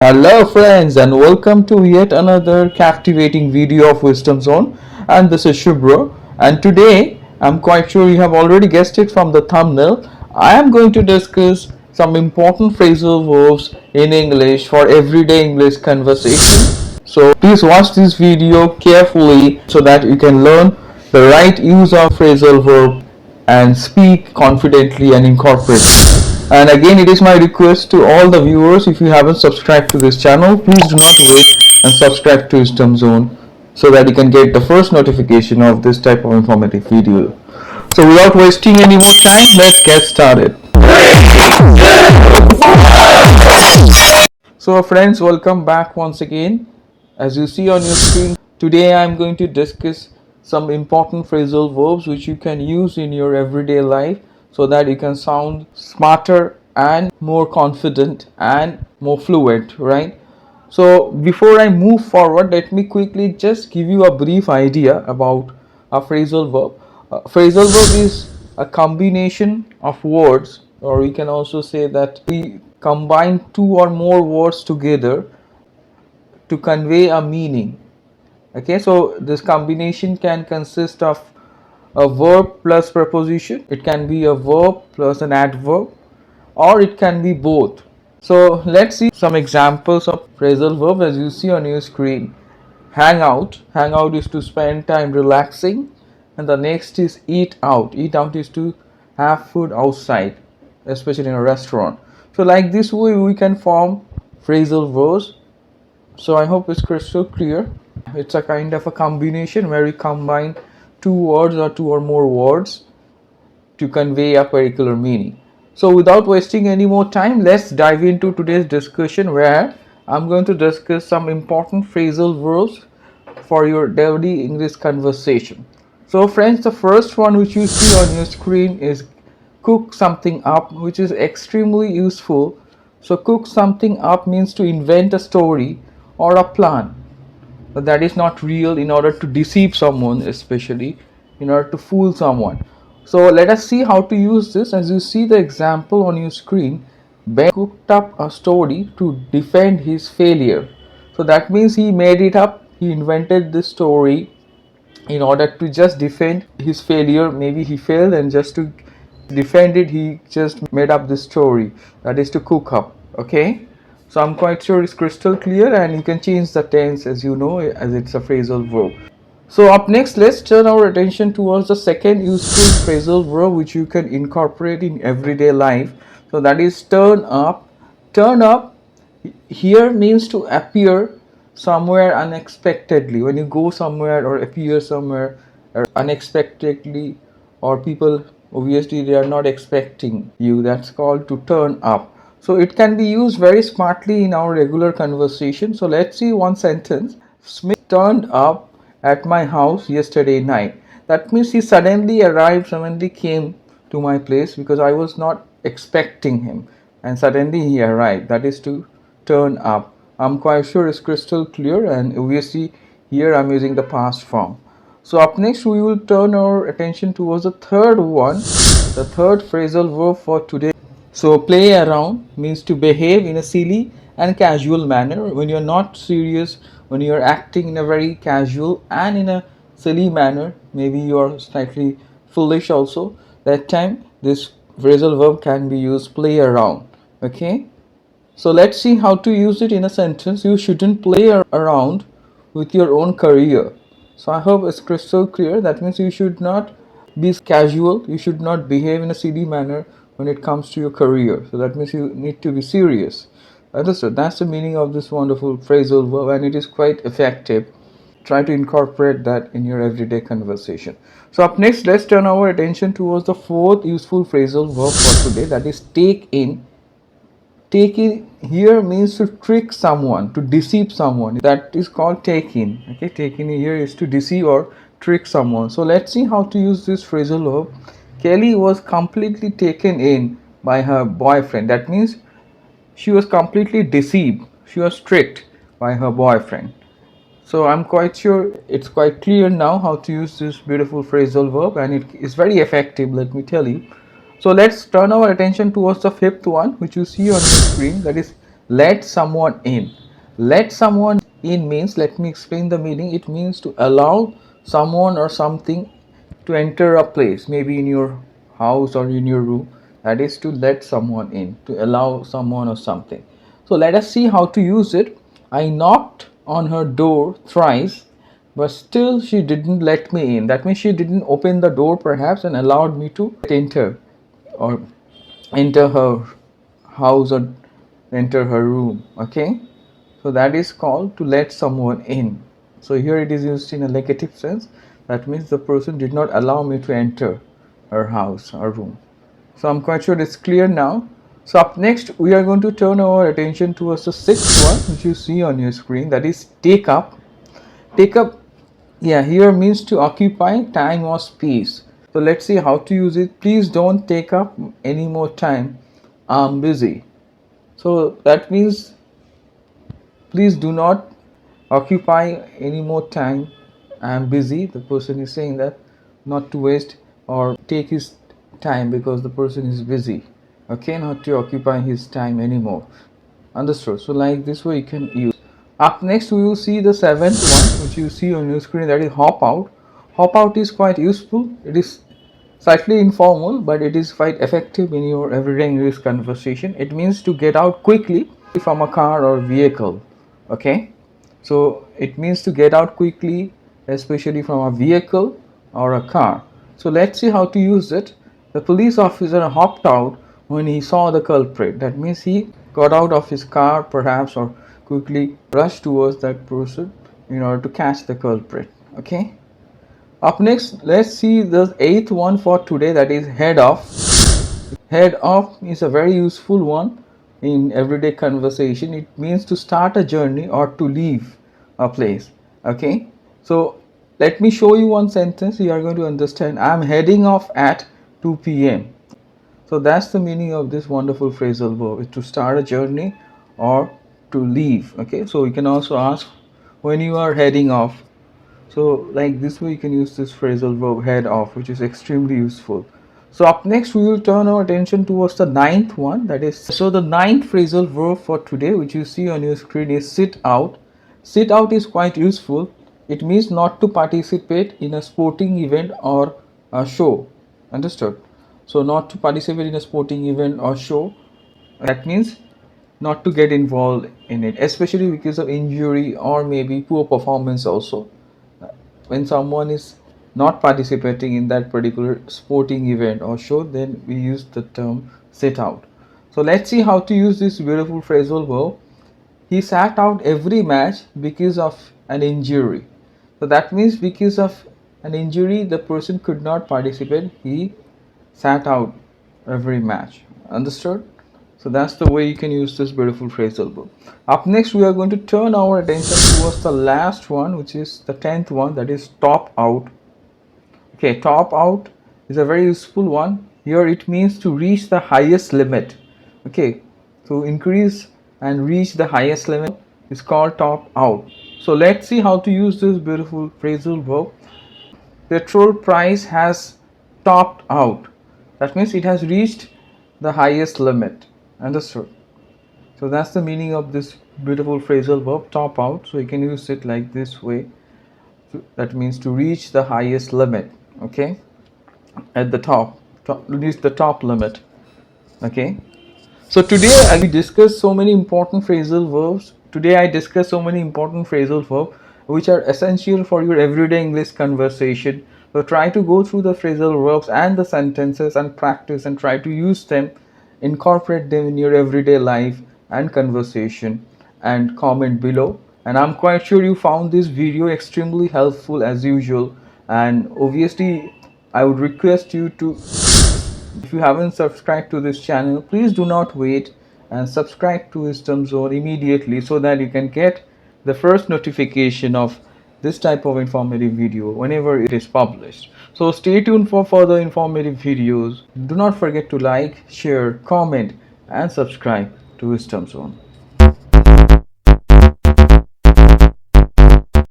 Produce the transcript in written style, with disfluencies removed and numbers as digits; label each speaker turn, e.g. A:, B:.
A: Hello friends and welcome to yet another captivating video of Wisdom Zone, and this is Shubhro, and today I'm quite sure you have already guessed it from the thumbnail. I am going to discuss some important phrasal verbs in English for everyday English conversation. So please watch this video carefully so that you can learn the right use of phrasal verb and speak confidently and incorporate. And again, it is my request to all the viewers, if you haven't subscribed to this channel, please do not wait and subscribe to Wisdom Zone so that you can get the first notification of this type of informative video. So without wasting any more time, let's get started. So friends, welcome back once again. As you see on your screen, today I am going to discuss some important phrasal verbs which you can use in your everyday life so that you can sound smarter and more confident and more fluent, right? So before I move forward, let me quickly just give you a brief idea about a phrasal verb. A phrasal verb is a combination of words, or we can also say that we combine two or more words together to convey a meaning. Okay, so this combination can consist of a verb plus preposition. It can be a verb plus an adverb, or it can be both. So let's see some examples of phrasal verb as you see on your screen. Hang out. Hang out is to spend time relaxing, and the next is eat out. Eat out is to have food outside, especially in a restaurant. So like this way we can form phrasal verbs. So I hope it's crystal clear. It's a kind of a combination where we combine two words or two or more words to convey a particular meaning. So without wasting any more time, let's dive into today's discussion where I'm going to discuss some important phrasal verbs for your daily English conversation. So friends, the first one which you see on your screen is cook something up, which is extremely useful. So cook something up means to invent a story or a plan but that is not real in order to deceive someone, especially in order to fool someone. So let us see how to use this. As you see the example on your screen, Ben cooked up a story to defend his failure. So that means he made it up, he invented this story in order to just defend his failure. Maybe he failed, and just to defend it he just made up this story, that is to cook up. Okay, so I'm quite sure it's crystal clear, and you can change the tense as you know, as it's a phrasal verb. So up next, let's turn our attention towards the second useful phrasal verb which you can incorporate in everyday life. So that is turn up. Turn up here means to appear somewhere unexpectedly. When you go somewhere or appear somewhere unexpectedly, or people obviously they are not expecting you, that's called to turn up. So it can be used very smartly in our regular conversation. So let's see one sentence. Smith turned up at my house yesterday night. That means he suddenly arrived, suddenly came to my place because I was not expecting him, and suddenly he arrived. That is to turn up. I'm quite sure it's crystal clear, and obviously here I'm using the past form. So up next we will turn our attention towards the third one, the third phrasal verb for today. So play around means to behave in a silly and casual manner. When you're not serious, when you're acting in a very casual and in a silly manner, maybe you're slightly foolish also, that time this phrasal verb can be used, play around. Okay, so let's see how to use it in a sentence. You shouldn't play around with your own career. So I hope it's crystal clear. That means you should not be casual, you should not behave in a silly manner when it comes to your career. So that means you need to be serious. Understood? That's the meaning of this wonderful phrasal verb, and it is quite effective. Try to incorporate that in your everyday conversation. So up next, let's turn our attention towards the fourth useful phrasal verb for today, that is take in. Take in here means to trick someone, to deceive someone. That is called take in. Okay, take in here is to deceive or trick someone. So let's see how to use this phrasal verb. Kelly was completely taken in by her boyfriend. That means she was completely deceived. She was tricked by her boyfriend. So I'm quite sure it's quite clear now how to use this beautiful phrasal verb, and it is very effective, let me tell you. So let's turn our attention towards the fifth one which you see on your screen, that is let someone in. Let someone in means, let me explain the meaning. It means to allow someone or something to enter a place, maybe in your house or in your room. That is to let someone in, to allow someone or something. So let us see how to use it. I knocked on her door thrice, but still she didn't let me in. That means she didn't open the door perhaps and allowed me to enter, or enter her house, or enter her room. Okay, so that is called to let someone in. So here it is used in a negative sense. That means the person did not allow me to enter her house or room. So I'm quite sure it's clear now. So up next we are going to turn our attention towards the sixth one, which you see on your screen, that is take up. Take up, yeah, here means to occupy time or space. So let's see how to use it. Please don't take up any more time, I'm busy. So that means please do not occupy any more time, I'm busy. The person is saying that, not to waste or take his time because the person is busy. Okay, not to occupy his time anymore. Understood? So like this way you can use. Up next we will see the seventh one, which you see on your screen, that is hop out. Hop out is quite useful. It is slightly informal, but it is quite effective in your everyday English conversation. It means to get out quickly from a car or vehicle. Okay, so it means to get out quickly, especially from a vehicle or a car. So let's see how to use it. The police officer hopped out when he saw the culprit. That means he got out of his car perhaps, or quickly rushed towards that person in order to catch the culprit. Okay, up next let's see the eighth one for today, that is head off. Head off is a very useful one in everyday conversation. It means to start a journey or to leave a place. Okay, so let me show you one sentence. You are going to understand. I'm heading off at 2 p.m. So that's the meaning of this wonderful phrasal verb, is to start a journey or to leave. Okay, so you can also ask when you are heading off. So like this way you can use this phrasal verb head off, which is extremely useful. So up next we will turn our attention towards the ninth one, that is, so the ninth phrasal verb for today, which you see on your screen, is sit out. Sit out is quite useful. It means not to participate in a sporting event or a show. Understood? So not to participate in a sporting event or show. That means not to get involved in it, especially because of injury or maybe poor performance also. When someone is not participating in that particular sporting event or show, then we use the term sit out. So let's see how to use this beautiful phrasal verb. He sat out every match because of an injury. So that means because of an injury the person could not participate. He sat out every match. Understood? So that's the way you can use this beautiful phrasal verb. Up next we are going to turn our attention towards the last one, which is the 10th one, that is top out. Okay, top out is a very useful one. Here it means to reach the highest limit. Okay, to increase and reach the highest limit is called top out. So let's see how to use this beautiful phrasal verb. Petrol price has topped out. That means it has reached the highest limit. Understood? So that's the meaning of this beautiful phrasal verb, top out. So you can use it like this way. So that means to reach the highest limit. Okay, at the top, reach the top limit. Okay, so today we discussed so many important phrasal verbs. Today I discussed so many important phrasal verbs which are essential for your everyday English conversation. So try to go through the phrasal verbs and the sentences and practice and try to use them, incorporate them in your everyday life and conversation, and comment below. And I'm quite sure you found this video extremely helpful as usual. And obviously I would request you to, if you haven't subscribed to this channel, please do not wait and subscribe to Wisdom Zone immediately so that you can get the first notification of this type of informative video whenever it is published. So stay tuned for further informative videos. Do not forget to like, share, comment and subscribe to Wisdom Zone.